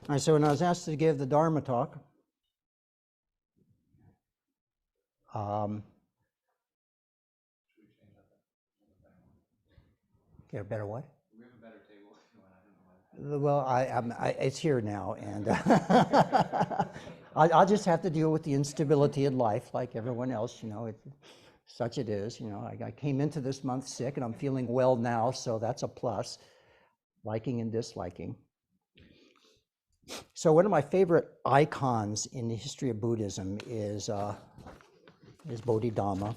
All right, so when I was asked to give the Dharma talk, get a better what? We have a better table if you want. I don't know why. Well, it's here now, and I'll just have to deal with the instability in life like everyone else, you know, such it is. You know, I came into this month sick, and I'm feeling well now, so that's a plus, liking and disliking. So one of my favorite icons in the history of Buddhism is Bodhidharma.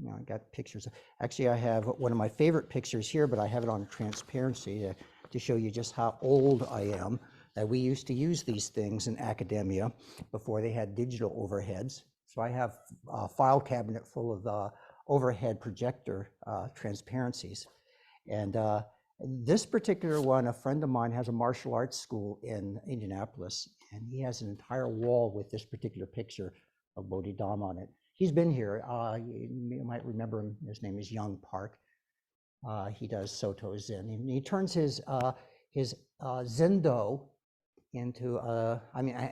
You know, I got pictures. Actually, I have one of my favorite pictures here, but I have it on transparency to show you just how old I am. That we used to use these things in academia before they had digital overheads. So I have a file cabinet full of overhead projector transparencies. And this particular one, a friend of mine has a martial arts school in Indianapolis, and he has an entire wall with this particular picture of Bodhidharma on it. He's been here. You might remember him. His name is Young Park. He does Soto Zen. And he turns his Zendo into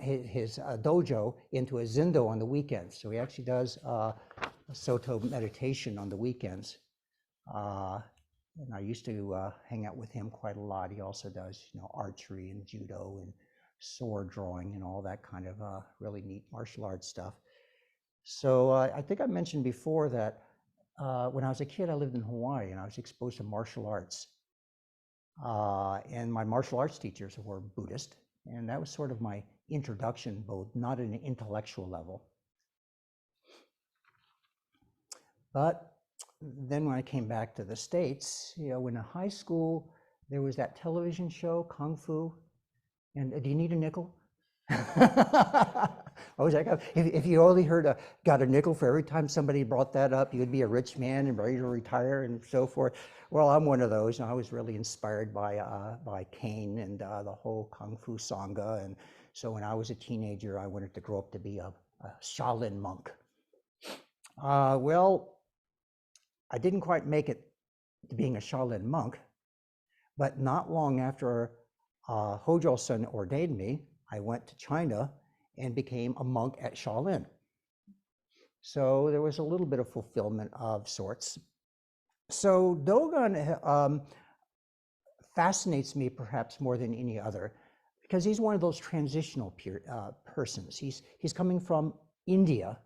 his dojo into a Zendo on the weekends. So he actually does Soto meditation on the weekends. And I used to hang out with him quite a lot. He also does, you know, archery and judo and sword drawing and all that kind of really neat martial arts stuff. So I think I mentioned before that when I was a kid, I lived in Hawaii and I was exposed to martial arts. And my martial arts teachers were Buddhist, and that was sort of my introduction, both not at an intellectual level. But then when I came back to the States, you know, when in high school, there was that television show, Kung Fu, and do you need a nickel? I was like, if you only got a nickel for every time somebody brought that up, you'd be a rich man and ready to retire and so forth. Well, I'm one of those, and I was really inspired by Kane and the whole Kung Fu Sangha. And so when I was a teenager, I wanted to grow up to be a Shaolin monk. Well, I didn't quite make it to being a Shaolin monk, but not long after Hojo-san ordained me, I went to China and became a monk at Shaolin. So there was a little bit of fulfillment of sorts. So Dogon fascinates me perhaps more than any other because he's one of those transitional persons. He's coming from India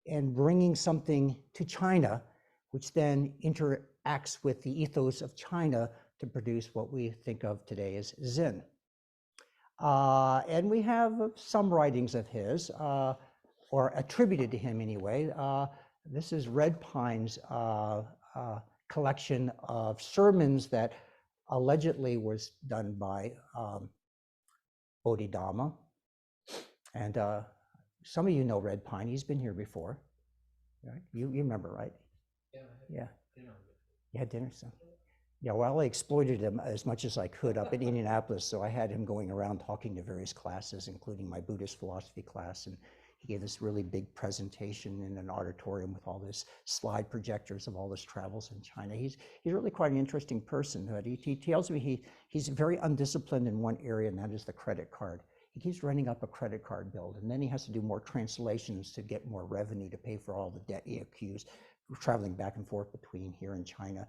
and bringing something to China, which then interacts with the ethos of China to produce what we think of today as Zen. And we have some writings of his, or attributed to him anyway. This is Red Pine's collection of sermons that allegedly was done by Bodhidharma. And some of you know Red Pine. He's been here before. Right? You remember, right? Yeah. Dinner. You had dinner, so. Yeah, well, I exploited him as much as I could up in Indianapolis, so I had him going around talking to various classes, including my Buddhist philosophy class, and he gave this really big presentation in an auditorium with all this slide projectors of all his travels in China. He's really quite an interesting person. But he tells me he's very undisciplined in one area, and that is the credit card. He keeps running up a credit card bill, and then he has to do more translations to get more revenue to pay for all the debt he accused, traveling back and forth between here and China.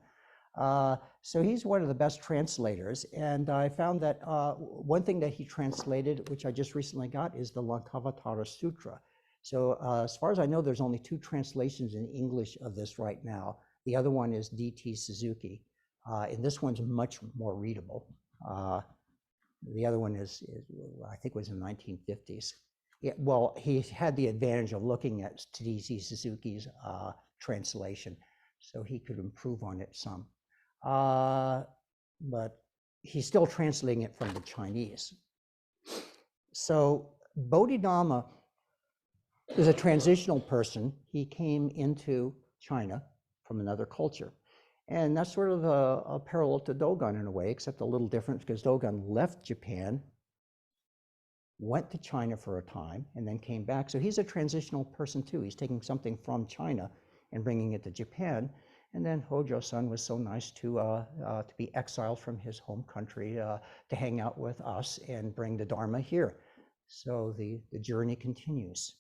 So he's one of the best translators, and I found that one thing that he translated, which I just recently got, is the Lankavatara Sutra. So as far as I know, there's only 2 translations in English of this right now. The other one is D.T. Suzuki, and this one's much more readable. The other one is I think was in the 1950s. Yeah, well, he had the advantage of looking at D.T. Suzuki's translation, so he could improve on it some. But he's still translating it from the Chinese. So Bodhidharma is a transitional person. He came into China from another culture. And that's sort of a parallel to Dogon in a way, except a little different because Dogon left Japan, went to China for a time, and then came back. So he's a transitional person too. He's taking something from China and bringing it to Japan. And then Hojo-san was so nice to be exiled from his home country to hang out with us and bring the Dharma here. So the journey continues,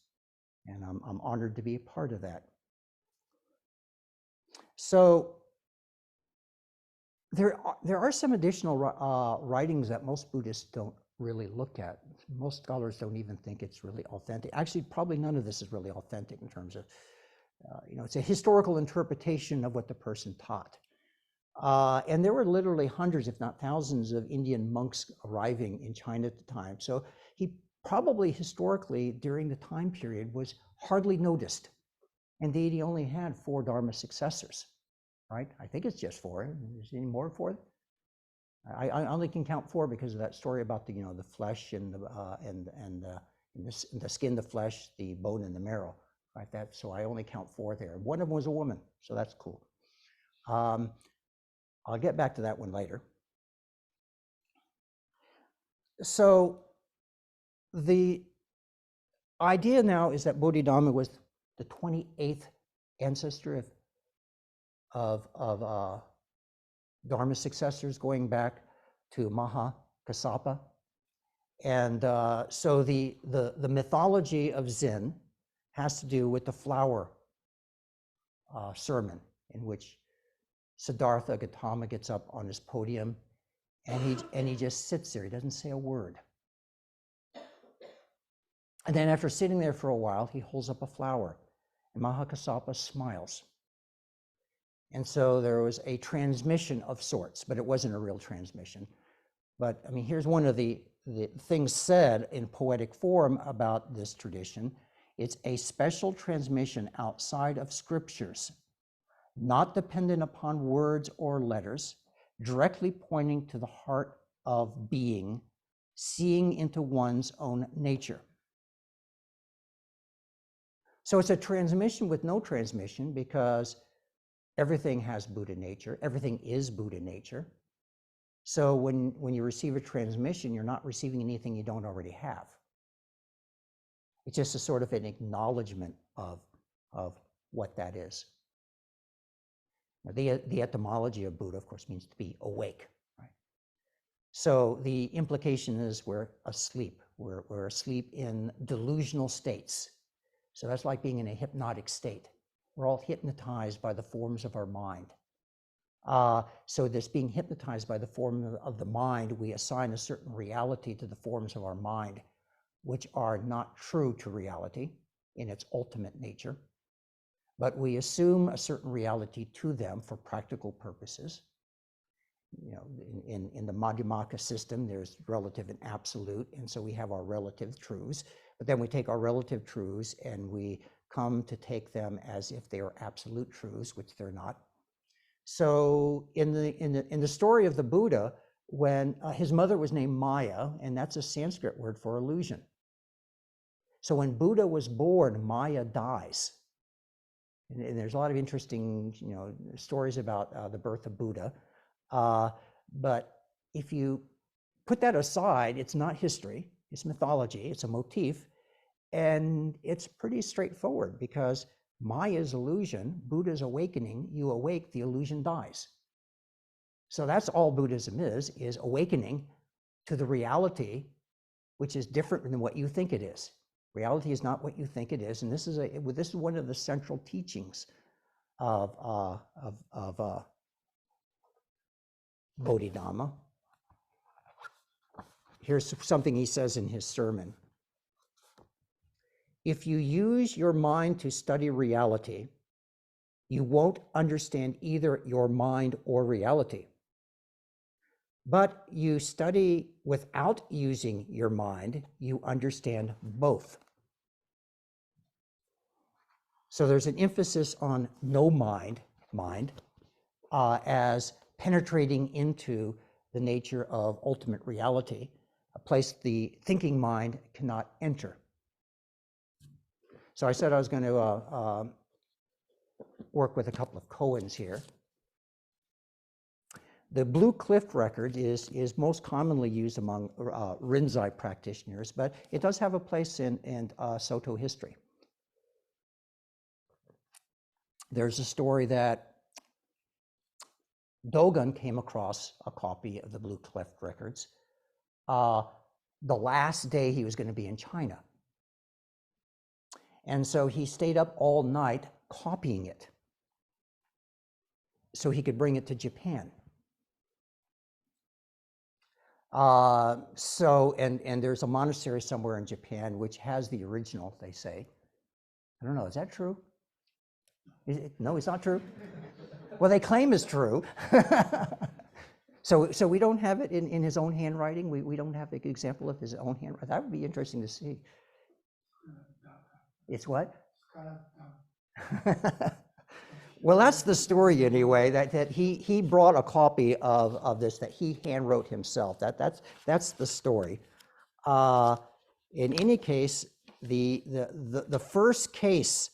and I'm honored to be a part of that. So there are some additional writings that most Buddhists don't really look at. Most scholars don't even think it's really authentic. Actually, probably none of this is really authentic in terms of, it's a historical interpretation of what the person taught. And there were literally hundreds, if not thousands, of Indian monks arriving in China at the time. So he probably historically, during the time period, was hardly noticed. Indeed, he only had 4 Dharma successors, right? I think it's just 4. Is there any more 4? I only can count 4 because of that story about the the flesh and the skin, the flesh, the bone, and the marrow, right? So I only count 4 there. One of them was a woman, so that's cool. I'll get back to that one later. So the idea now is that Bodhidharma was the 28th ancestor of Dharma successors, going back to Maha Kassapa. And so the mythology of Zen has to do with the flower sermon, in which Siddhartha Gautama gets up on his podium and he just sits there. He doesn't say a word. And then after sitting there for a while, he holds up a flower, and Mahakassapa smiles. And so there was a transmission of sorts, but it wasn't a real transmission. But I mean, here's one of the things said in poetic form about this tradition. It's a special transmission outside of scriptures, not dependent upon words or letters, directly pointing to the heart of being, seeing into one's own nature. So it's a transmission with no transmission, because everything has Buddha nature. Everything is Buddha nature. So when you receive a transmission, you're not receiving anything you don't already have. It's just a sort of an acknowledgement of what that is. Now, the etymology of Buddha, of course, means to be awake. Right? So the implication is we're asleep. We're asleep in delusional states. So that's like being in a hypnotic state. We're all hypnotized by the forms of our mind. So this being hypnotized by the form of the mind, we assign a certain reality to the forms of our mind, which are not true to reality in its ultimate nature. But we assume a certain reality to them for practical purposes. In the Madhyamaka system, there's relative and absolute, and so we have our relative truths. But then we take our relative truths and we come to take them as if they are absolute truths, which they're not. So in the story of the Buddha, when his mother was named Maya, and that's a Sanskrit word for illusion. So when Buddha was born, Maya dies. And there's a lot of interesting stories about the birth of Buddha. But if you put that aside, it's not history, it's mythology, it's a motif, and it's pretty straightforward, because Maya's illusion, Buddha's awakening, you awake, the illusion dies. So that's all Buddhism is awakening to the reality, which is different than what you think it is. Reality is not what you think it is, and this is one of the central teachings of Bodhidharma. Here's something he says in his sermon. If you use your mind to study reality, you won't understand either your mind or reality. But you study without using your mind, you understand both. So there's an emphasis on no mind as penetrating into the nature of ultimate reality, a place the thinking mind cannot enter. So I said I was going to work with a couple of koans here. The Blue Cliff record is most commonly used among Rinzai practitioners, but it does have a place in Soto history. There's a story that Dogon came across a copy of the Blue Cliff Records the last day he was going to be in China. And so he stayed up all night copying it so he could bring it to Japan. And there's a monastery somewhere in Japan which has the original, they say. I don't know, is that true? No, it's not true? Well, they claim it's true. So we don't have it in his own handwriting? We don't have an example of his own handwriting? That would be interesting to see. It's what? Well, that's the story anyway, that he brought a copy of this that he hand wrote himself. That's the story. In any case, the first case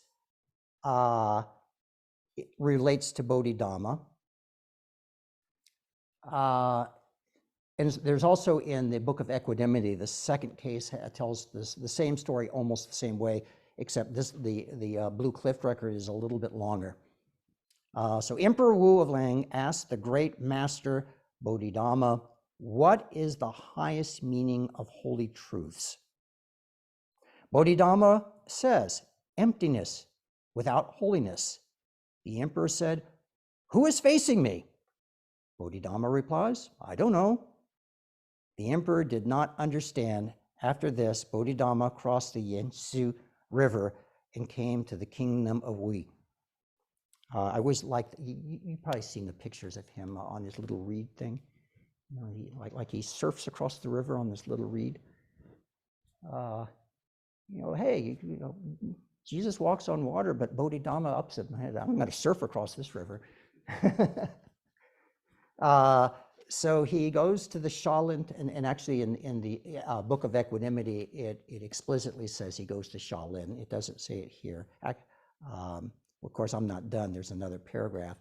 relates to Bodhidharma. And there's also in the Book of Equanimity, the second case tells the same story almost the same way, except the Blue Cliff record is a little bit longer. So Emperor Wu of Lang asked the great master Bodhidharma, what is the highest meaning of holy truths? Bodhidharma says, emptiness without holiness. The emperor said, who is facing me? Bodhidharma replies, I don't know. The emperor did not understand. After this, Bodhidharma crossed the Yangtze River and came to the kingdom of Wu. I always liked, you've probably seen the pictures of him on his little reed thing. You know, like he surfs across the river on this little reed. Hey, Jesus walks on water, but Bodhidharma ups it. I'm going to surf across this river. So he goes to the Shaolin, and actually in the Book of Equanimity, it explicitly says he goes to Shaolin. It doesn't say it here. Of course, I'm not done. There's another paragraph.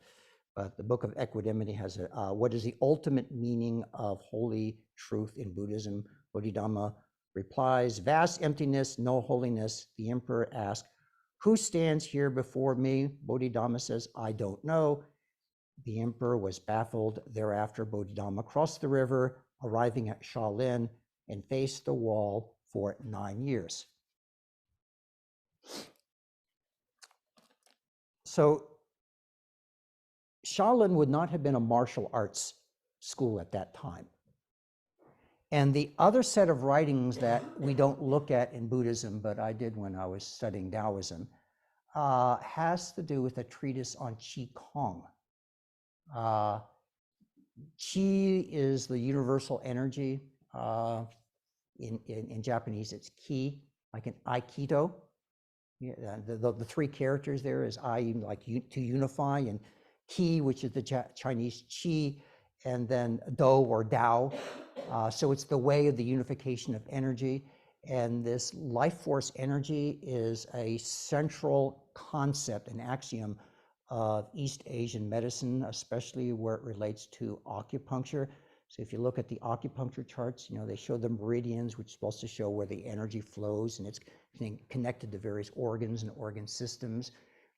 But the Book of Equanimity has what is the ultimate meaning of holy truth in Buddhism? Bodhidharma replies, vast emptiness, no holiness. The emperor asks, who stands here before me? Bodhidharma says, I don't know. The emperor was baffled. Thereafter, Bodhidharma crossed the river, arriving at Shaolin, and faced the wall for 9 years. So Shaolin would not have been a martial arts school at that time. And the other set of writings that we don't look at in Buddhism, but I did when I was studying Taoism, has to do with a treatise on Qi Kong. Qi is the universal energy. In Japanese, it's ki, like an aikido. Yeah, the three characters there is I, like to unify, and ki, which is the Chinese qi, and then do or Tao. So it's the way of the unification of energy. And this life force energy is a central concept, an axiom of East Asian medicine, especially where it relates to acupuncture. So if you look at the acupuncture charts, they show the meridians, which is supposed to show where the energy flows, and it's connected to various organs and organ systems.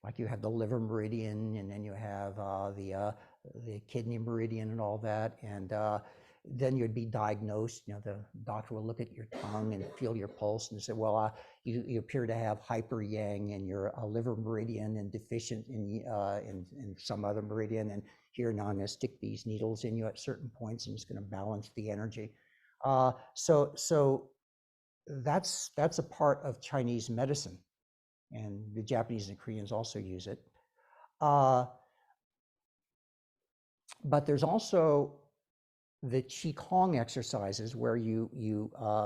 Like you have the liver meridian, and then you have the kidney meridian and all that. And then you'd be diagnosed. The doctor will look at your tongue and feel your pulse and say, well, you appear to have hyper yang in your liver meridian and deficient in some other meridian. And here now I'm going to stick these needles in you at certain points, and it's going to balance the energy. So that's a part of Chinese medicine, and the Japanese and Koreans also use it. But there's also the Qigong exercises where you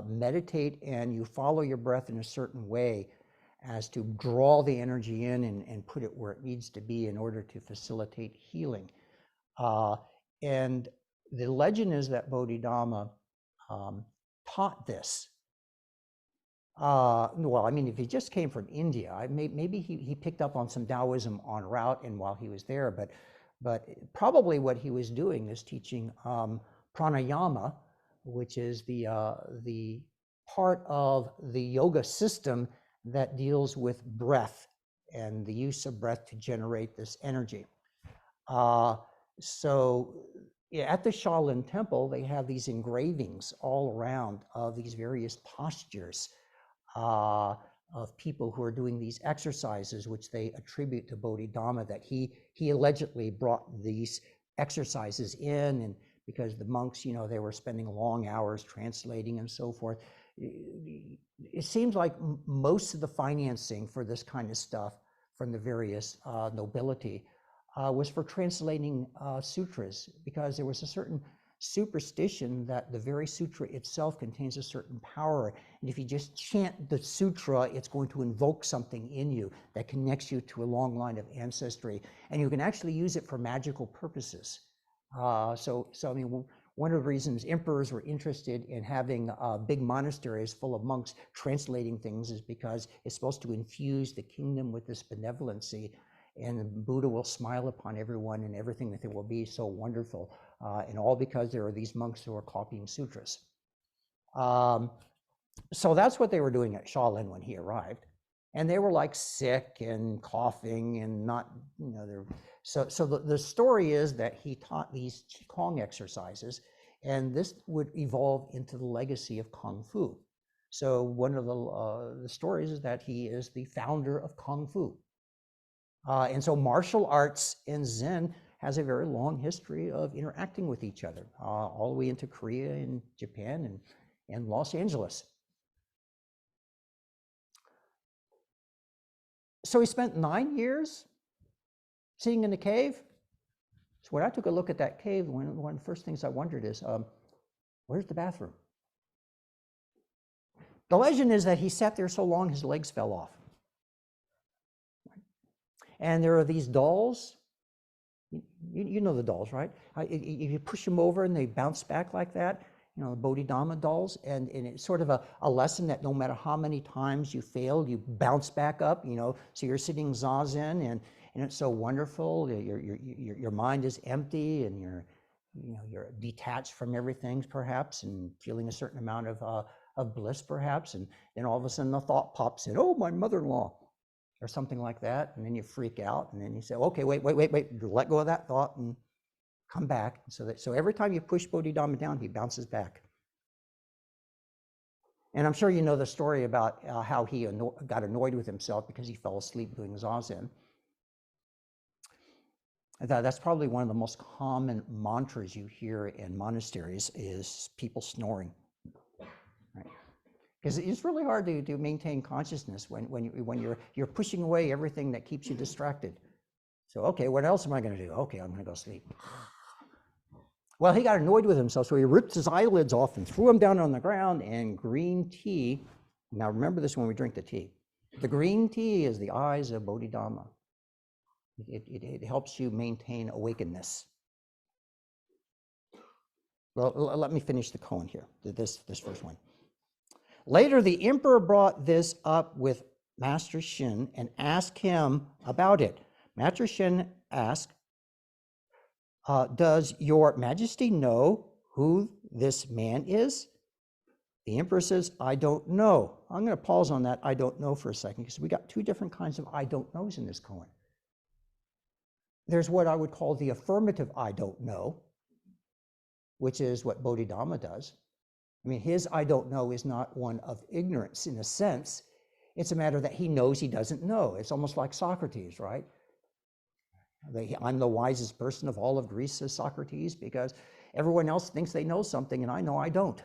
meditate and you follow your breath in a certain way as to draw the energy in and put it where it needs to be in order to facilitate healing. And the legend is that Bodhidharma taught this. Well, I mean, if he just came from India, maybe he picked up on some Taoism en route and while he was there, but probably what he was doing is teaching pranayama, which is the part of the yoga system that deals with breath and the use of breath to generate this energy. So yeah, at the Shaolin Temple, they have these engravings all around of these various postures of people who are doing these exercises, which they attribute to Bodhidharma, that he allegedly brought these exercises in, and because the monks, they were spending long hours translating and so forth. It seems like most of the financing for this kind of stuff from the various nobility was for translating sutras, because there was a certain superstition that the very sutra itself contains a certain power, and if you just chant the sutra, it's going to invoke something in you that connects you to a long line of ancestry, and you can actually use it for magical purposes. So I mean, one of the reasons emperors were interested in having big monasteries full of monks translating things is because it's supposed to infuse the kingdom with this benevolency, and Buddha will smile upon everyone, and everything that there will be so wonderful, and all because there are these monks who are copying sutras. So that's what they were doing at Shaolin when he arrived, and they were like sick and coughing and not, so the story is that he taught these Qigong exercises, and this would evolve into the legacy of Kung Fu. So one of the stories is that he is the founder of Kung Fu. And so martial arts and Zen has a very long history of interacting with each other, all the way into Korea and Japan and Los Angeles. So he spent 9 years sitting in the cave. So when I took a look at that cave, one of the first things I wondered is, where's the bathroom? The legend is that he sat there so long his legs fell off. And there are these dolls. You know the dolls, right? If you push them over and they bounce back like that, the Bodhidharma dolls, and it's sort of a lesson that no matter how many times you fail, you bounce back up, so you're sitting zazen, and it's so wonderful. Your mind is empty, and you're detached from everything perhaps, and feeling a certain amount of bliss perhaps, and then all of a sudden the thought pops in, oh, my mother-in-law, or something like that, and then you freak out, and then you say, okay, wait, let go of that thought and come back. So every time you push Bodhidharma down, he bounces back. And I'm sure you know the story about how he got annoyed with himself because he fell asleep doing zazen. That's probably one of the most common mantras you hear in monasteries is people snoring. Right? Because it's really hard to maintain consciousness when you're pushing away everything that keeps you distracted. So, okay, what else am I going to do? Okay, I'm going to go sleep. Well, he got annoyed with himself, so he ripped his eyelids off and threw them down on the ground, and green tea, now remember this when we drink the tea, the green tea is the eyes of Bodhidharma. It helps you maintain awakeness. Well, let me finish the koan here, this first one. Later, the emperor brought this up with Master Shin and asked him about it. Master Shin asked, does your majesty know who this man is? The emperor says, I don't know. I'm going to pause on that I don't know for a second, because we got two different kinds of I don't knows in this koan. There's what I would call the affirmative I don't know, which is what Bodhidharma does. I mean, his I don't know is not one of ignorance in a sense. It's a matter that he knows he doesn't know. It's almost like Socrates, right? I'm the wisest person of all of Greece, says Socrates, because everyone else thinks they know something and I know I don't.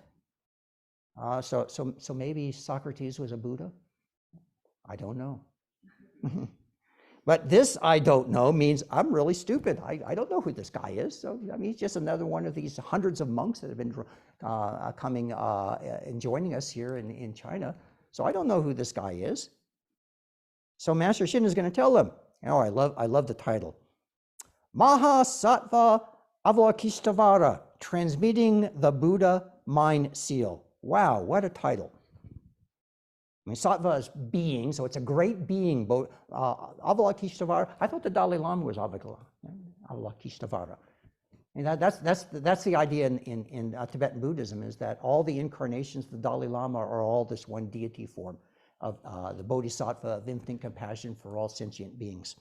So maybe Socrates was a Buddha? I don't know. But this I don't know means I'm really stupid. I don't know who this guy is. So I mean, he's just another one of these hundreds of monks that have been coming and joining us here in China. So I don't know who this guy is. So Master Shin is going to tell them. Oh, I love the title. Mahasattva Avalokiteshvara, transmitting the Buddha mind seal. Wow, what a title. I mean, sattva is being, so it's a great being. Avalokiteshvara, I thought the Dalai Lama was Avalokiteshvara. And that's the idea in Tibetan Buddhism, is that all the incarnations of the Dalai Lama are all this one deity form of the Bodhisattva of infinite compassion for all sentient beings.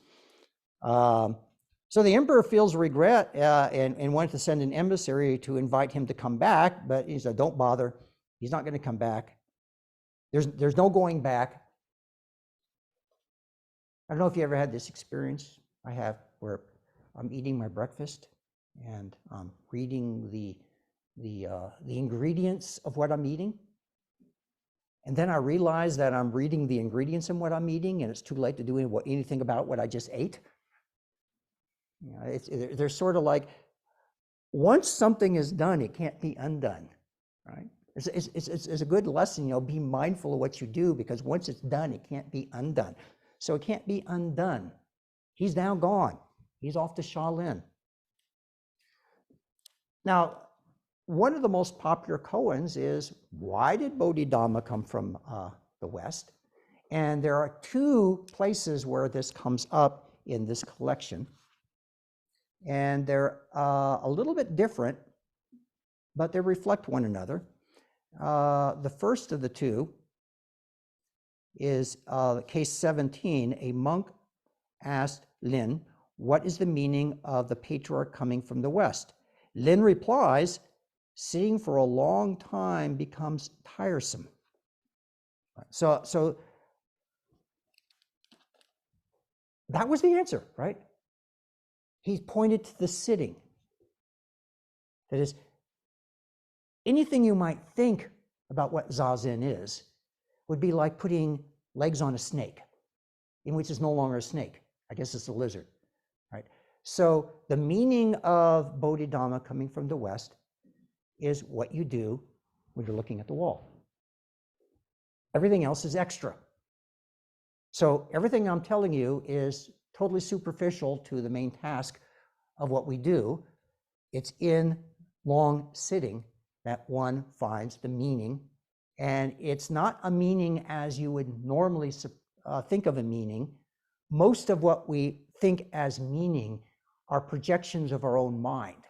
So the emperor feels regret and wanted to send an emissary to invite him to come back, but he said, don't bother. He's not going to come back. There's no going back. I don't know if you ever had this experience. I have, where I'm eating my breakfast and I'm reading the ingredients of what I'm eating. And then I realize that I'm reading the ingredients in what I'm eating and it's too late to do anything about what I just ate. You know, they're sort of like, once something is done, it can't be undone, right? It's a good lesson, you know, be mindful of what you do, because once it's done, it can't be undone. So it can't be undone. He's now gone. He's off to Shaolin. Now, one of the most popular koans is, why did Bodhidharma come from the West? And there are two places where this comes up in this collection. And they're a little bit different, but they reflect one another. The first of the two is case 17. A monk asked Lin, what is the meaning of the patriarch coming from the West? Lin replies, sitting for a long time becomes tiresome. So that was the answer, right? He pointed to the sitting. That is, anything you might think about what Zazen is would be like putting legs on a snake, in which is no longer a snake. I guess it's a lizard, right? So the meaning of Bodhidharma coming from the West is what you do when you're looking at the wall. Everything else is extra. So everything I'm telling you is totally superficial to the main task of what we do. It's in long sitting that one finds the meaning, and it's not a meaning as you would normally think of a meaning. Most of what we think as meaning are projections of our own mind.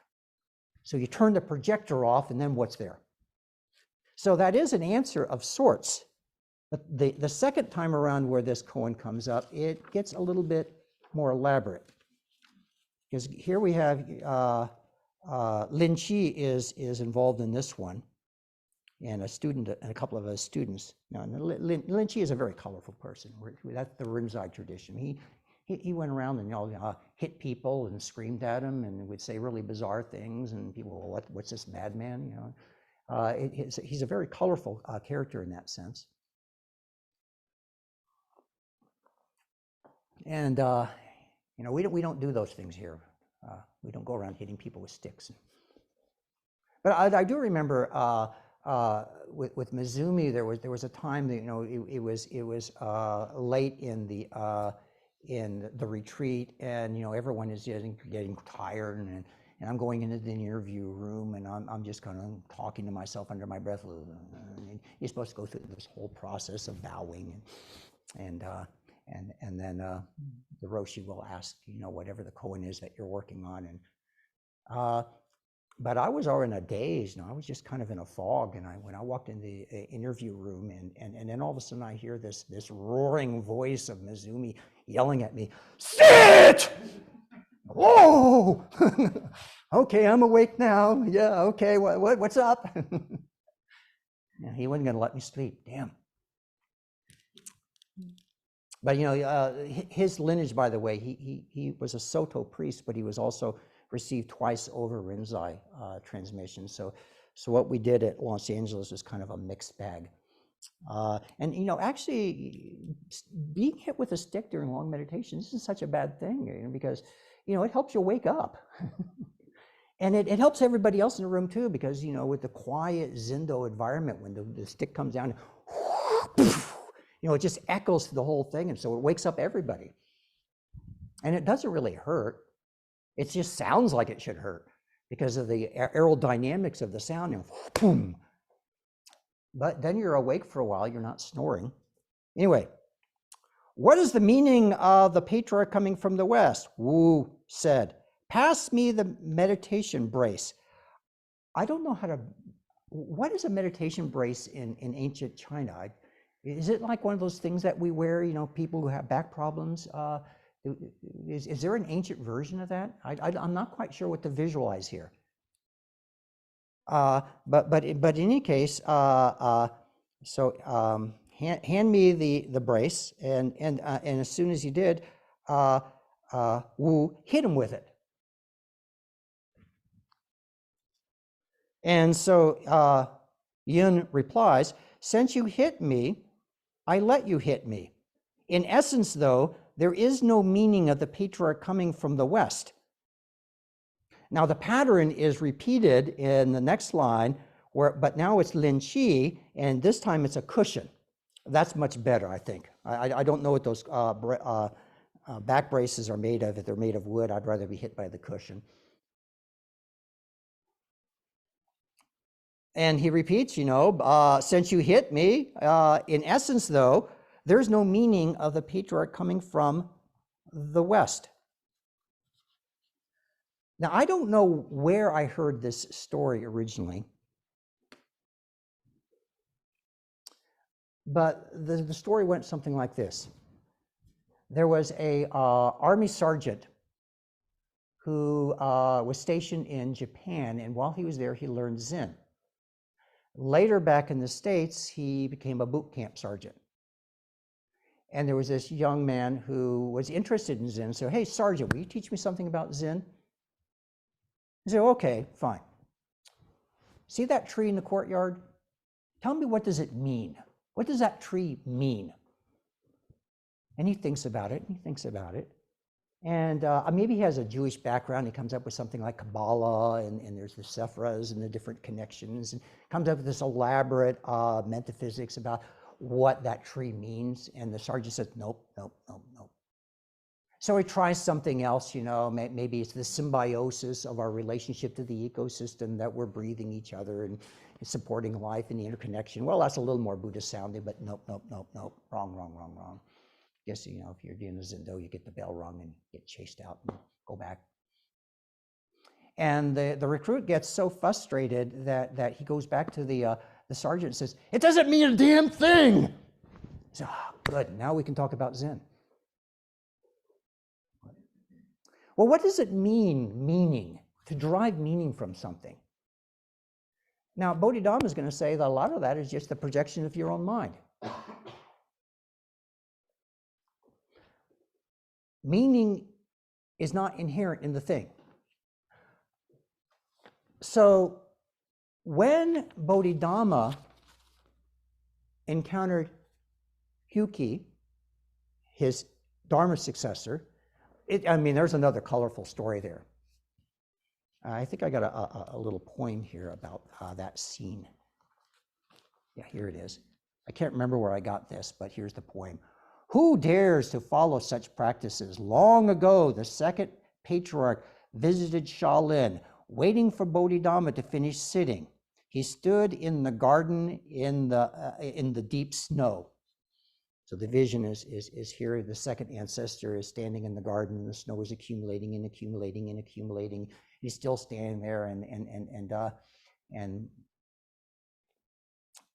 So you turn the projector off and then what's there? So that is an answer of sorts. But the second time around where this koan comes up, it gets a little bit more elaborate. Because here we have Lin Chi is involved in this one, and a student and a couple of his students. Now, Lin Chi is a very colorful person. That's the Rinzai tradition. He went around and, you know, hit people and screamed at them and would say really bizarre things, and people, well, what's this madman? You know, he's a very colorful character in that sense. And you know, we don't do those things here. We don't go around hitting people with sticks. But I do remember with Mizumi, there was a time that, you know, it was late in the retreat, and, you know, everyone is getting tired, and I'm going into the interview room, and I'm just kind of talking to myself under my breath. You're supposed to go through this whole process of bowing, and then the Roshi will ask, you know, whatever the koan is that you're working on, and but I was already in a daze, and I was just kind of in a fog. And when I walked in the interview room, and then all of a sudden I hear this roaring voice of Mizumi yelling at me, "Sit! Whoa! Okay, I'm awake now. Yeah, okay. What's up?" Yeah, he wasn't going to let me sleep. Damn. But, you know, his lineage, by the way, he was a Soto priest, but he was also received twice over Rinzai transmission. So what we did at Los Angeles was kind of a mixed bag. And, you know, actually being hit with a stick during long meditation isn't such a bad thing, you know, because, you know, it helps you wake up. And it helps everybody else in the room too, because, you know, with the quiet Zendo environment, when the stick comes down, you know, it just echoes through the whole thing, and so it wakes up everybody. And it doesn't really hurt. It just sounds like it should hurt because of the aerodynamics of the sound. And boom. But then you're awake for a while, you're not snoring. Anyway, what is the meaning of the patriarch coming from the West? Wu said, "Pass me the meditation brace." I don't know how to, what is a meditation brace in ancient China? Is it like one of those things that we wear, you know, people who have back problems? Is there an ancient version of that? I'm not quite sure what to visualize here. But in any case, hand me the brace, and as soon as he did, Wu hit him with it. And so Yun replies, "Since you hit me, I let you hit me. In essence, though, there is no meaning of the patriarch coming from the West." Now the pattern is repeated in the next line, but now it's Lin Chi, and this time it's a cushion. That's much better, I think. I don't know what those back braces are made of. If they're made of wood, I'd rather be hit by the cushion. And he repeats, since you hit me, in essence, though, there's no meaning of the patriarch coming from the West. Now, I don't know where I heard this story originally, but the story went something like this. There was a army sergeant who was stationed in Japan, and while he was there, he learned Zen. Later, back in the States, he became a boot camp sergeant. And there was this young man who was interested in Zen. So, "Hey, Sergeant, will you teach me something about Zen?" He said, "Okay, fine. See that tree in the courtyard? Tell me, what does it mean? What does that tree mean?" And he thinks about it, and he thinks about it. And maybe he has a Jewish background. He comes up with something like Kabbalah, and there's the Sephiras and the different connections, and comes up with this elaborate metaphysics about what that tree means. And the sergeant says, "Nope, nope, nope, nope." So he tries something else, maybe it's the symbiosis of our relationship to the ecosystem, that we're breathing each other and supporting life and the interconnection. Well, that's a little more Buddhist sounding, but nope, nope, nope, nope. Wrong, wrong, wrong, wrong. Guess, if you're doing a Zendo, you get the bell rung and get chased out and go back. And the recruit gets so frustrated that he goes back to the sergeant and says, "It doesn't mean a damn thing." So, good, now we can talk about Zen. Well, what does it mean, meaning, to derive meaning from something? Now, Bodhidharma is going to say that a lot of that is just the projection of your own mind. Meaning is not inherent in the thing. So when Bodhidharma encountered Hyuki, his Dharma successor, there's another colorful story there. I think I got a little poem here about that scene. Yeah, here it is. I can't remember where I got this, but here's the poem. "Who dares to follow such practices? Long ago, the second patriarch visited Shaolin, waiting for Bodhidharma to finish sitting. He stood in the garden in the deep snow." So the vision is here. The second ancestor is standing in the garden, and the snow is accumulating and accumulating and accumulating. He's still standing there and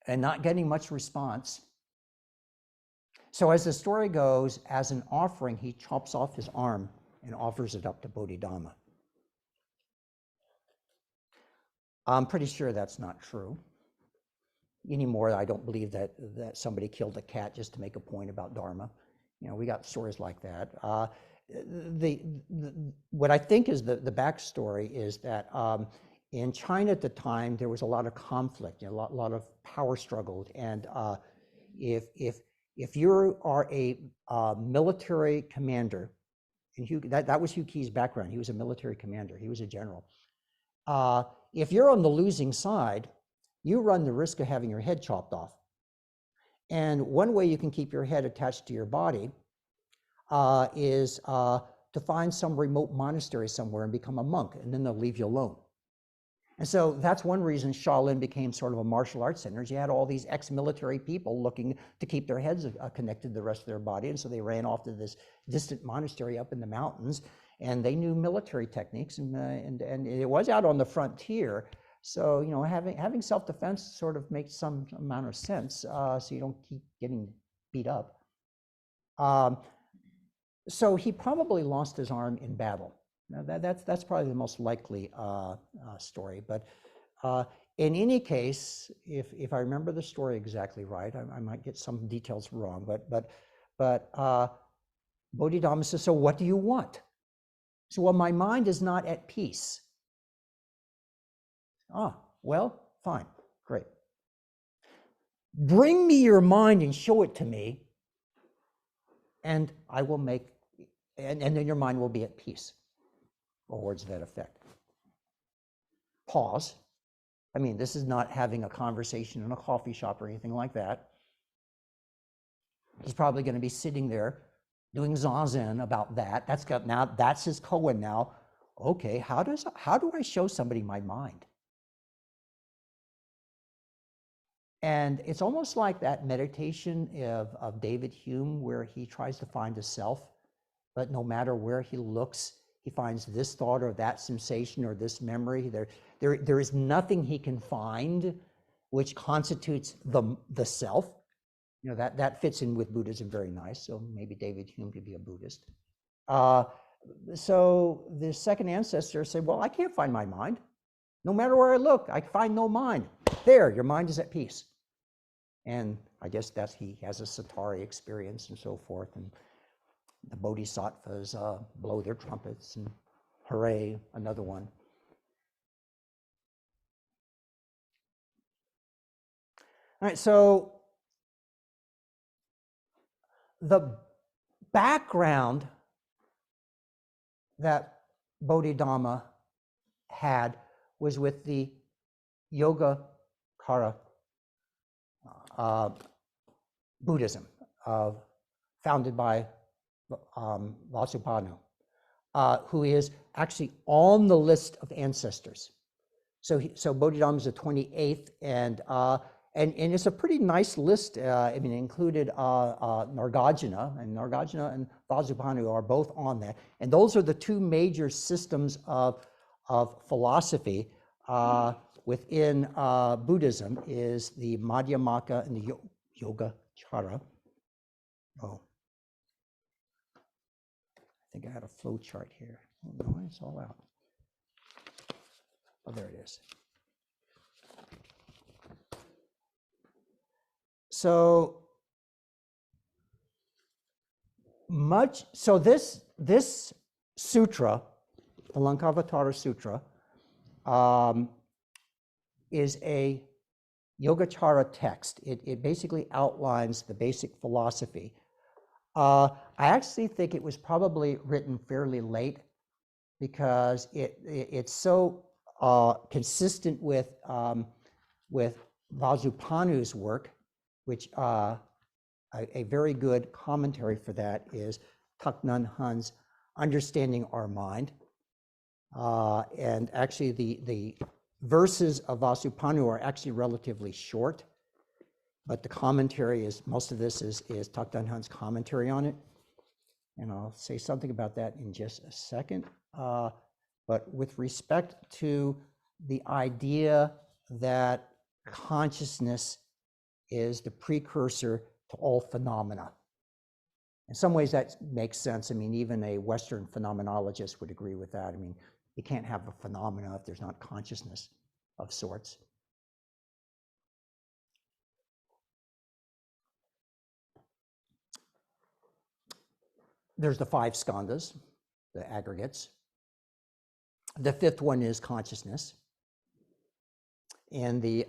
not getting much response. So as the story goes, as an offering, he chops off his arm and offers it up to Bodhidharma. I'm pretty sure that's not true. Anymore, I don't believe that somebody killed a cat just to make a point about Dharma. We got stories like that. What I think is the backstory is that in China at the time, there was a lot of conflict, a lot of power struggle. And if you are a military commander, and that was Hugh Key's background. He was a military commander. He was a general. If you're on the losing side, you run the risk of having your head chopped off. And one way you can keep your head attached to your body is to find some remote monastery somewhere and become a monk, and then they'll leave you alone. And so that's one reason Shaolin became sort of a martial arts center. You had all these ex-military people looking to keep their heads connected to the rest of their body, and so they ran off to this distant monastery up in the mountains, and they knew military techniques, and it was out on the frontier. So having self-defense sort of makes some amount of sense, so you don't keep getting beat up. So he probably lost his arm in battle. Now that's probably the most likely story. But in any case, if I remember the story exactly right, I might get some details wrong. But Bodhidharma says, "So what do you want?" So, well, my mind is not at peace. Ah, well, fine, great. Bring me your mind and show it to me, and I will make, and then your mind will be at peace, or words to that effect. Pause. I mean, this is not having a conversation in a coffee shop or anything like that. He's probably going to be sitting there doing zazen about that. That's his koan now. Okay, how do I show somebody my mind? And it's almost like that meditation of David Hume, where he tries to find a self, but no matter where he looks, he finds this thought or that sensation or this memory. There is nothing he can find which constitutes the self. You know, that fits in with Buddhism very nice. So maybe David Hume could be a Buddhist. So the second ancestor said, well, I can't find my mind. No matter where I look, I find no mind. There, your mind is at peace. And I guess he has a Satari experience and so forth. And the Bodhisattvas blow their trumpets and hooray, another one. All right, so the background that Bodhidharma had was with the Yogacara Buddhism, founded by Vasubhanu, who is actually on the list of ancestors. So Bodhidharma is the 28th, and it's a pretty nice list. I mean, it included Nagarjuna, and Vasubhanu are both on that. And those are the two major systems of philosophy within Buddhism, is the Madhyamaka and the Yogacara. Oh, I think I had a flow chart here. Oh, no, it's all out. Oh, there it is. So this sutra, the Lankavatara Sutra, is a Yogacara text. It basically outlines the basic philosophy. I actually think it was probably written fairly late, because it's so consistent with Vasupanu's work, which a very good commentary for that is Thich Nhat Hanh's Understanding Our Mind. And actually the verses of Vasupanu are actually relatively short, but the commentary is, most of this is Thich Nhat Hanh's commentary on it. And I'll say something about that in just a second. But with respect to the idea that consciousness is the precursor to all phenomena, in some ways that makes sense. I mean, even a Western phenomenologist would agree with that. I mean, you can't have a phenomena if there's not consciousness of sorts. There's the 5 skandhas, the aggregates. The 5th one is consciousness. In the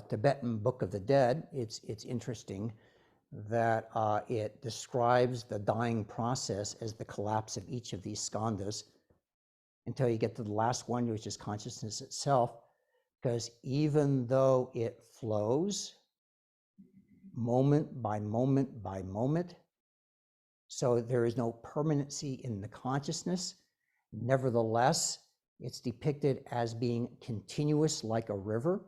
Tibetan Book of the Dead, it's interesting that it describes the dying process as the collapse of each of these skandhas until you get to the last one, which is consciousness itself, because even though it flows moment by moment by moment, so there is no permanency in the consciousness, nevertheless, it's depicted as being continuous like a river.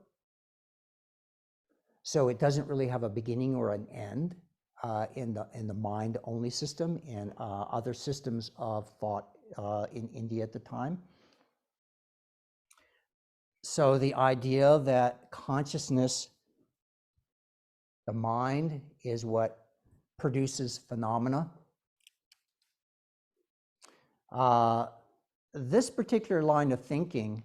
So it doesn't really have a beginning or an end in the mind-only system and other systems of thought in India at the time. So the idea that consciousness, the mind, is what produces phenomena, This particular line of thinking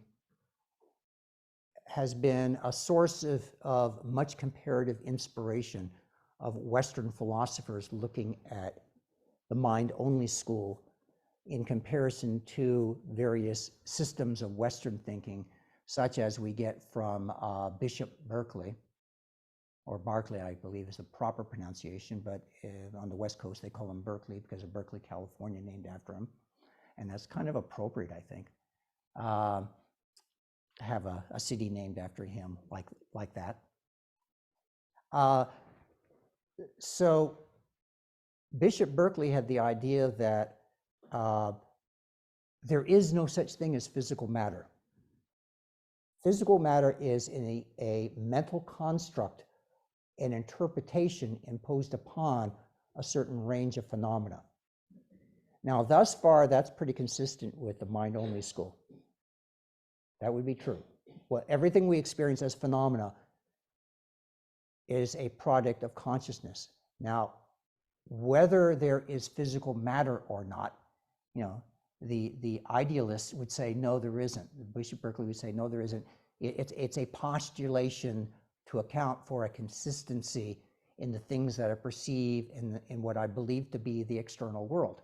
has been a source of much comparative inspiration of Western philosophers looking at the mind-only school in comparison to various systems of Western thinking, such as we get from Bishop Berkeley, or Barclay, I believe is the proper pronunciation, but on the West Coast they call him Berkeley because of Berkeley, California, named after him. And that's kind of appropriate, I think, to have a city named after him like that. So Bishop Berkeley had the idea that there is no such thing as physical matter. Physical matter is a mental construct, an interpretation imposed upon a certain range of phenomena. Now, thus far, that's pretty consistent with the mind-only school. That would be true. Well, everything we experience as phenomena is a product of consciousness. Now, whether there is physical matter or not, you know, the idealists would say, no, there isn't. Bishop Berkeley would say, no, there isn't. It's a postulation to account for a consistency in the things that are perceived in what I believe to be the external world.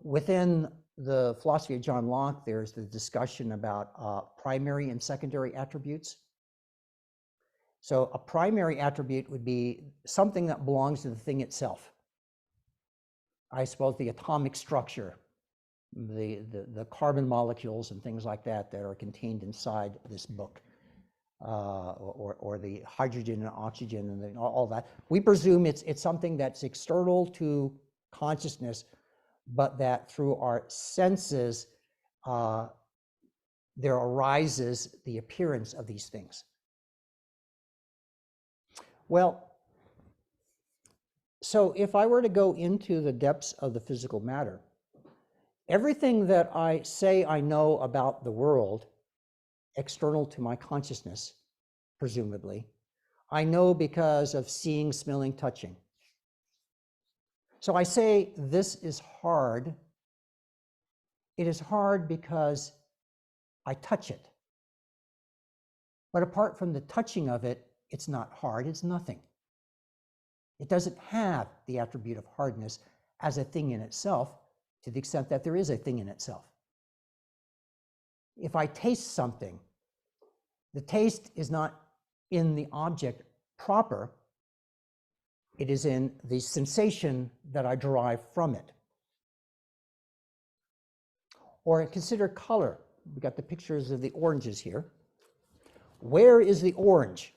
Within the philosophy of John Locke, there's the discussion about primary and secondary attributes. So a primary attribute would be something that belongs to the thing itself. I suppose the atomic structure, the carbon molecules and things like that that are contained inside this book, or the hydrogen and oxygen and all that. We presume it's something that's external to consciousness, but that through our senses there arises the appearance of these things. Well, so if I were to go into the depths of the physical matter, everything that I say I know about the world, external to my consciousness, presumably, I know because of seeing, smelling, touching. So I say this is hard. It is hard because I touch it. But apart from the touching of it, it's not hard, it's nothing. It doesn't have the attribute of hardness as a thing in itself, to the extent that there is a thing in itself. If I taste something, the taste is not in the object proper, it is in the sensation that I derive from it. Or consider color. We got the pictures of the oranges here. Where is the orange?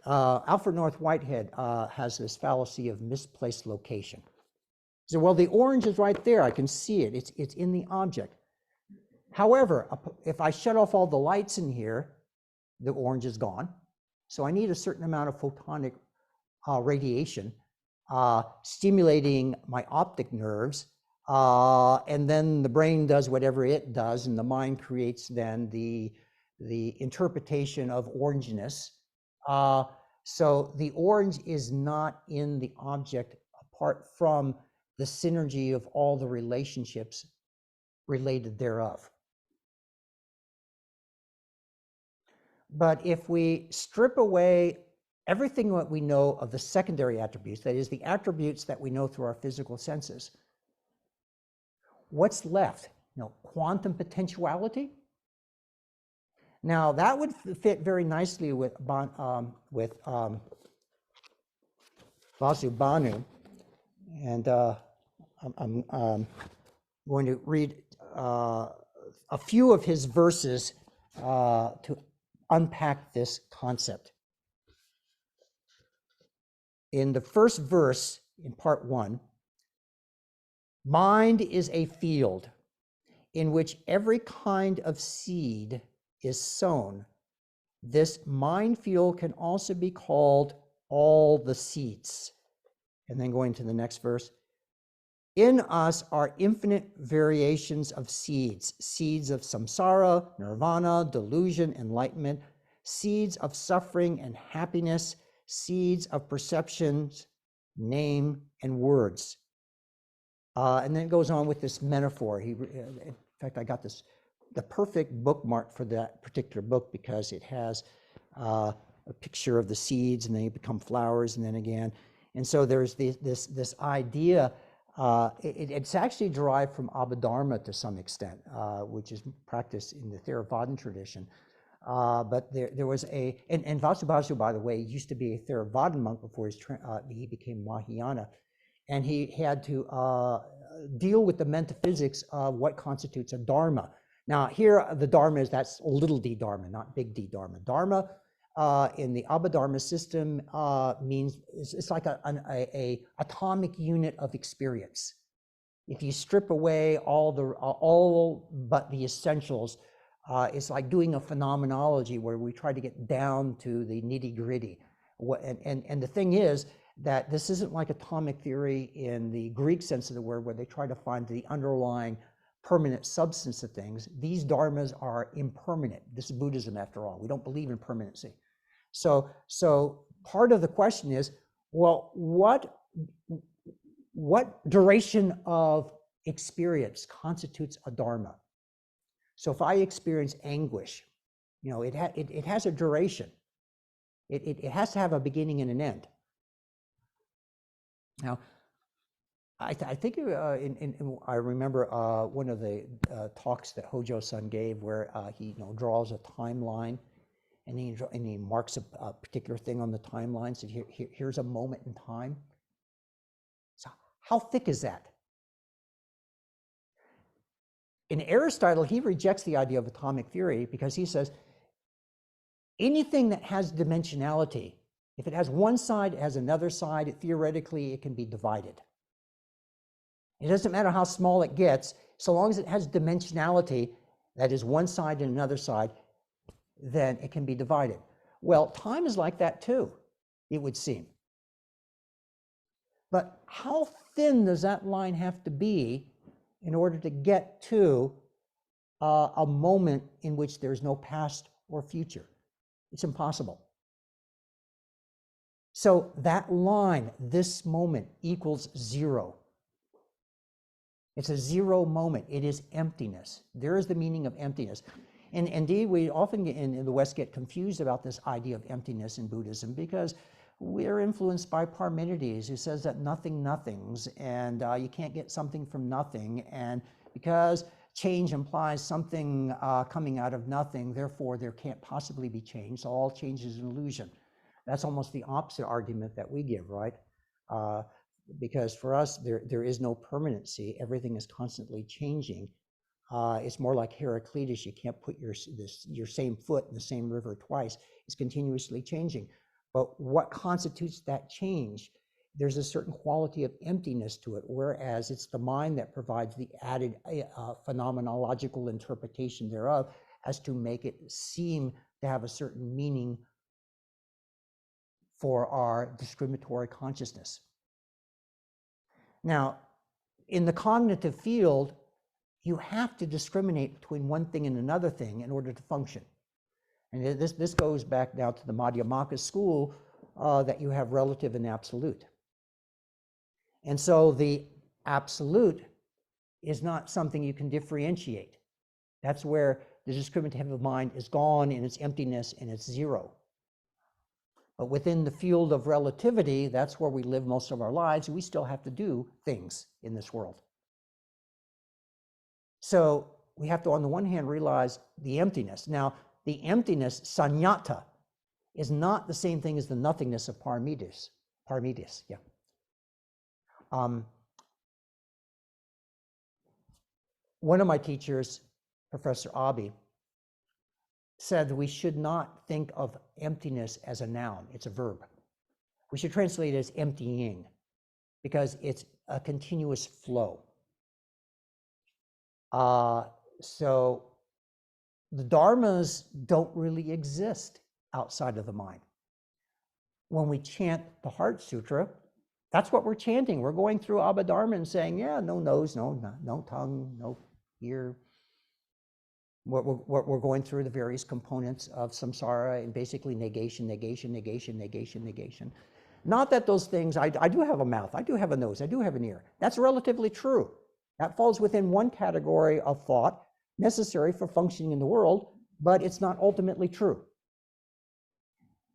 Alfred North Whitehead has this fallacy of misplaced location. So, well, the orange is right there. I can see it. It's in the object. However, if I shut off all the lights in here, the orange is gone. So I need a certain amount of photonic radiation stimulating my optic nerves, and then the brain does whatever it does, and the mind creates then the interpretation of orangeness. So the orange is not in the object apart from the synergy of all the relationships related thereof. But if we strip away everything that we know of the secondary attributes, that is, the attributes that we know through our physical senses, what's left? You know, quantum potentiality? Now, that would fit very nicely with Vasubhanu, and I'm going to read a few of his verses to unpack this concept. In the first verse, in part 1, mind is a field in which every kind of seed is sown. This mind field can also be called all the seeds. And then going to the next verse, in us are infinite variations of seeds, seeds of samsara, nirvana, delusion, enlightenment, seeds of suffering and happiness, seeds of perceptions, name, and words. And then it goes on with this metaphor. In fact, I got the perfect bookmark for that particular book because it has a picture of the seeds, and then they become flowers, and then again. And so there's this idea. It's actually derived from Bodhidharma to some extent, which is practiced in the Theravadan tradition. But there was and Vasubhasu, by the way, used to be a Theravadan monk before he became Mahayana. And he had to deal with the metaphysics of what constitutes a dharma. Now here, the dharma that's little d dharma, not big D dharma. Dharma in the Abhidharma system means it's like a atomic unit of experience. If you strip away all but the essentials, it's like doing a phenomenology where we try to get down to the nitty gritty. And the thing is that this isn't like atomic theory in the Greek sense of the word, where they try to find the underlying permanent substance of things. These dharmas are impermanent. This is Buddhism, after all. We don't believe in permanency. So part of the question is, well, what duration of experience constitutes a dharma? So if I experience anguish, it has a duration. It has to have a beginning and an end. Now, I think I remember one of the talks that Hojo-san gave where he draws a timeline, and he marks a particular thing on the timeline. So here's a moment in time. So how thick is that? In Aristotle, he rejects the idea of atomic theory because he says anything that has dimensionality, if it has one side, it has another side, theoretically it can be divided. It doesn't matter how small it gets, so long as it has dimensionality, that is one side and another side, then it can be divided. Well, time is like that too, it would seem. But how thin does that line have to be in order to get to a moment in which there's no past or future? It's impossible. So that line, this moment, equals zero. It's a zero moment. It is emptiness. There is the meaning of emptiness. And indeed, we often in the West get confused about this idea of emptiness in Buddhism because we're influenced by Parmenides, who says that nothing nothings, and you can't get something from nothing. And because change implies something coming out of nothing, therefore there can't possibly be change. So all change is an illusion. That's almost the opposite argument that we give, right? Because for us, there is no permanency. Everything is constantly changing. It's more like Heraclitus. You can't put your same foot in the same river twice. It's continuously changing. But what constitutes that change? There's a certain quality of emptiness to it, whereas it's the mind that provides the added phenomenological interpretation thereof as to make it seem to have a certain meaning for our discriminatory consciousness. Now, in the cognitive field, you have to discriminate between one thing and another thing in order to function. And this goes back now to the Madhyamaka school that you have relative and absolute. And so the absolute is not something you can differentiate. That's where the discriminative mind is gone in its emptiness and its zero. But within the field of relativity, that's where we live most of our lives. We still have to do things in this world. So we have to, on the one hand, realize the emptiness. Now, the emptiness, sanyata, is not the same thing as the nothingness of Parmenides. Yeah. One of my teachers, Professor Abi, said that we should not think of emptiness as a noun. It's a verb. We should translate it as emptying because it's a continuous flow. So the dharmas don't really exist outside of the mind. When we chant the Heart Sutra, that's what we're chanting. We're going through Abhidharma and saying, yeah, no nose, no tongue, no ear. We're going through the various components of samsara and basically negation, negation, negation, negation, negation. Not that those things, I do have a mouth, I do have a nose, I do have an ear. That's relatively true. That falls within one category of thought necessary for functioning in the world, but it's not ultimately true.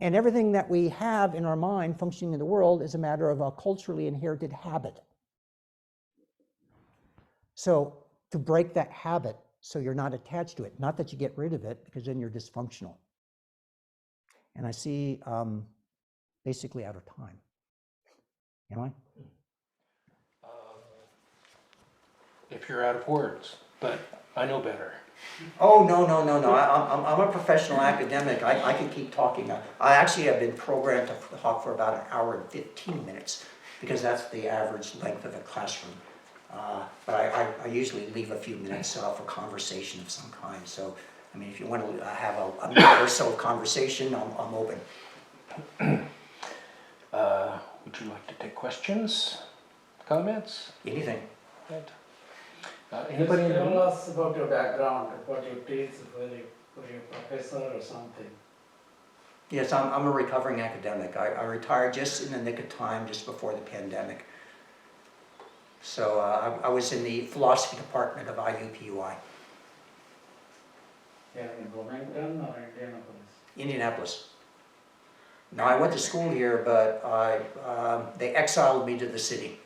And everything that we have in our mind functioning in the world is a matter of a culturally inherited habit. So to break that habit so you're not attached to it, not that you get rid of it, because then you're dysfunctional. And I see basically out of time. Am I? If you're out of words, but I know better. Oh, no. I'm a professional academic. I can keep talking. I actually have been programmed to talk for about an hour and 15 minutes because that's the average length of a classroom. But I usually leave a few minutes for conversation of some kind. So, I mean, if you want to have a minute or so of conversation, I'm open. Would you like to take questions, comments? Anything. Right. Anybody in the Tell room? us about your background, what you teach, were you a professor or something? Yes, I'm a recovering academic. I retired just in the nick of time, just before the pandemic. So I was in the philosophy department of IUPUI. Yeah, in Wilmington or Indianapolis? Indianapolis. Now, I went to school here, but they exiled me to the city.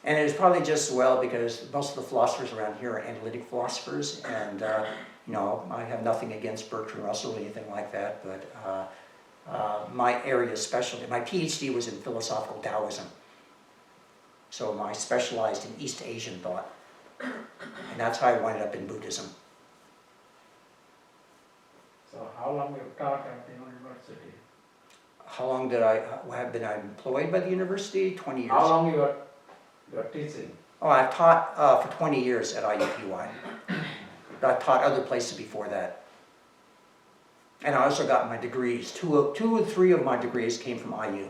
And it was probably just well because most of the philosophers around here are analytic philosophers, and I have nothing against Bertrand Russell or anything like that, but my area of specialty, my PhD was in philosophical Taoism. So I specialized in East Asian thought, and that's how I wound up in Buddhism. So how long you taught at the university? How long did I have been employed by the university? 20 years. How long you are teaching? Oh, I've taught for 20 years at IUPUI. But I've taught other places before that. And I also got my degrees. Two or three of my degrees came from IU.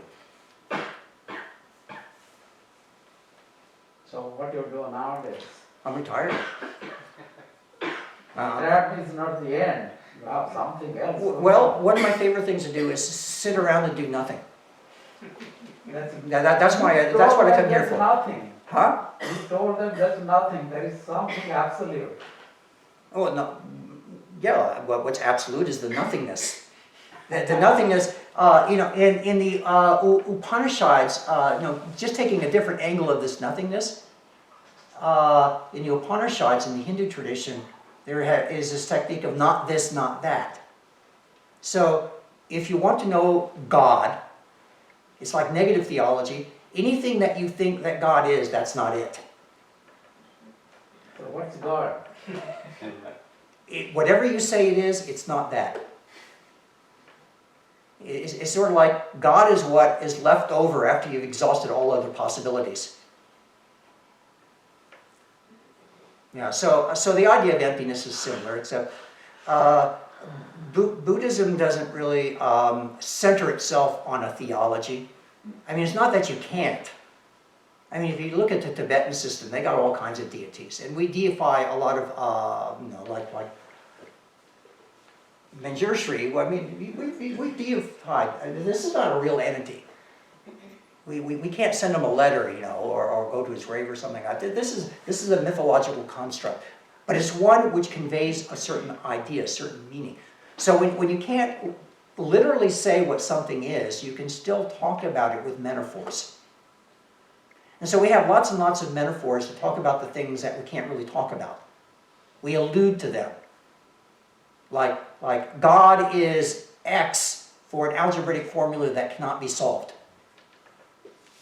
So what you do nowadays? I'm retired. That is not the end. You have something else. Well, one of my favorite things to do is sit around and do nothing. That's what I come here for. Nothing. Huh? You told them there's nothing. There is something absolute. Oh, no. Yeah, what's absolute is the nothingness. The nothingness, in the Upanishads, just taking a different angle of this nothingness, in the Upanishads, in the Hindu tradition, there is this technique of not this, not that. So, if you want to know God, it's like negative theology. Anything that you think that God is, that's not it. So what's God? Whatever you say it is, it's not that. It's sort of like God is what is left over after you've exhausted all other possibilities. Yeah, so the idea of emptiness is similar, except Buddhism doesn't really center itself on a theology. I mean, it's not that you can't. I mean, if you look at the Tibetan system, they got all kinds of deities, and we deify a lot of, like Manjushri. Well, I mean, we deified. This is not a real entity. We can't send him a letter, or go to his grave or something like that. This is a mythological construct, but it's one which conveys a certain idea, a certain meaning. So when you can't literally say what something is, you can still talk about it with metaphors. And so we have lots and lots of metaphors to talk about the things that we can't really talk about. We allude to them. Like God is X for an algebraic formula that cannot be solved.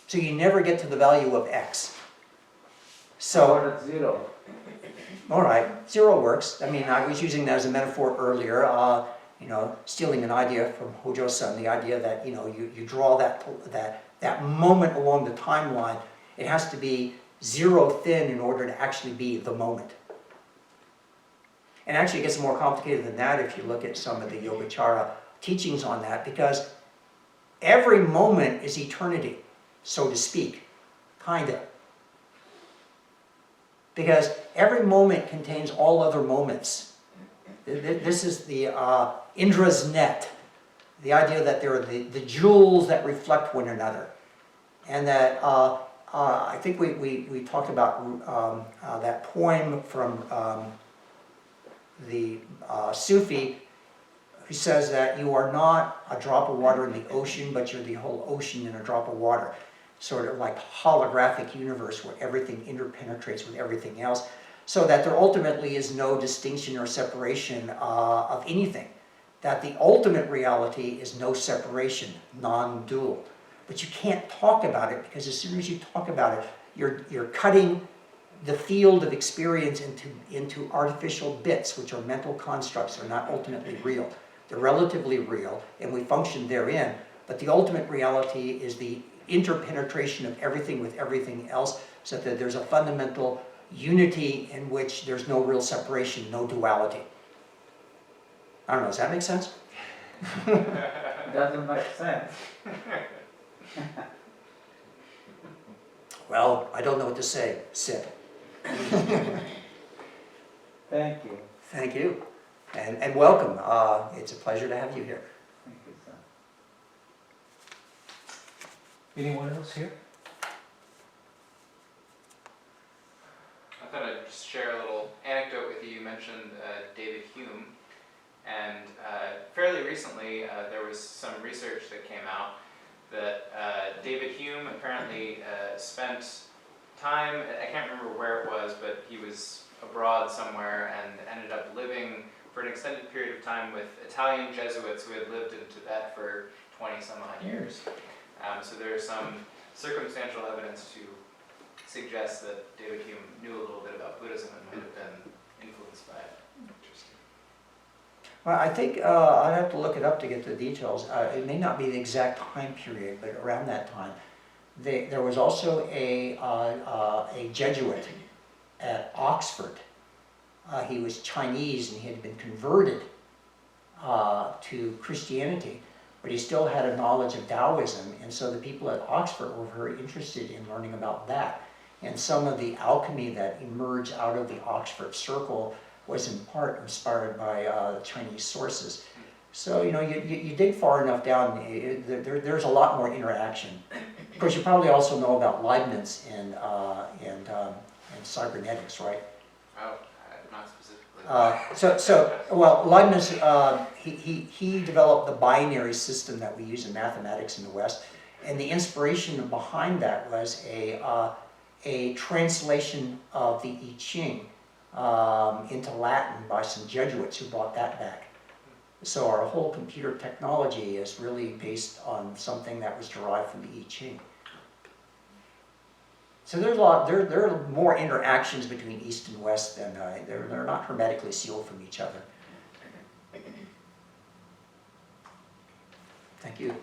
So you never get to the value of X. So What is zero? All right, zero works. I mean, I was using that as a metaphor earlier, stealing an idea from Hojo-san, the idea that, you draw that moment along the timeline. It has to be zero thin in order to actually be the moment. And actually it gets more complicated than that if you look at some of the Yogacara teachings on that, because every moment is eternity, so to speak, kind of. Because every moment contains all other moments. This is the Indra's net, The idea that there are the jewels that reflect one another. And that I think we talked about that poem from the Sufi, who says that you are not a drop of water in the ocean, but you're the whole ocean in a drop of water. Sort of like holographic universe where everything interpenetrates with everything else, so that there ultimately is no distinction or separation of anything. That the ultimate reality is no separation, non-dual. But you can't talk about it, because as soon as you talk about it, you're cutting the field of experience into artificial bits, which are mental constructs. They're not ultimately real. They're relatively real, and we function therein. But the ultimate reality is the interpenetration of everything with everything else, so that there's a fundamental unity in which there's no real separation, no duality. I don't know, does that make sense? Doesn't make sense. Well, I don't know what to say. Sit. Thank you. Thank you. And welcome. It's a pleasure to have you here. Thank you, sir. anyone else here? I thought I'd just share a little anecdote with you. You mentioned David Hume, and fairly recently there was some research that came out that David Hume apparently spent time, I can't remember where it was, but he was abroad somewhere and ended up living for an extended period of time with Italian Jesuits who had lived in Tibet for 20 some odd years. So there's some circumstantial evidence to suggest that David Hume knew a little bit about Buddhism and might have been influenced by it. Interesting. Well, I think I'd have to look it up to get the details. It may not be the exact time period, but around that time. There was also a Jesuit at Oxford. He was Chinese and he had been converted to Christianity, but he still had a knowledge of Taoism, and so the people at Oxford were very interested in learning about that. And some of the alchemy that emerged out of the Oxford circle was in part inspired by Chinese sources. So, you know, you dig far enough down, there's a lot more interaction. Of course, you probably also know about Leibniz and cybernetics, right? Oh, not specifically. Well, Leibniz, he developed the binary system that we use in mathematics in the West, and the inspiration behind that was a translation of the I Ching into Latin by some Jesuits who brought that back. So our whole computer technology is really based on something that was derived from the I Ching. So there's a lot. There are more interactions between East and West than they're not hermetically sealed from each other. Thank you.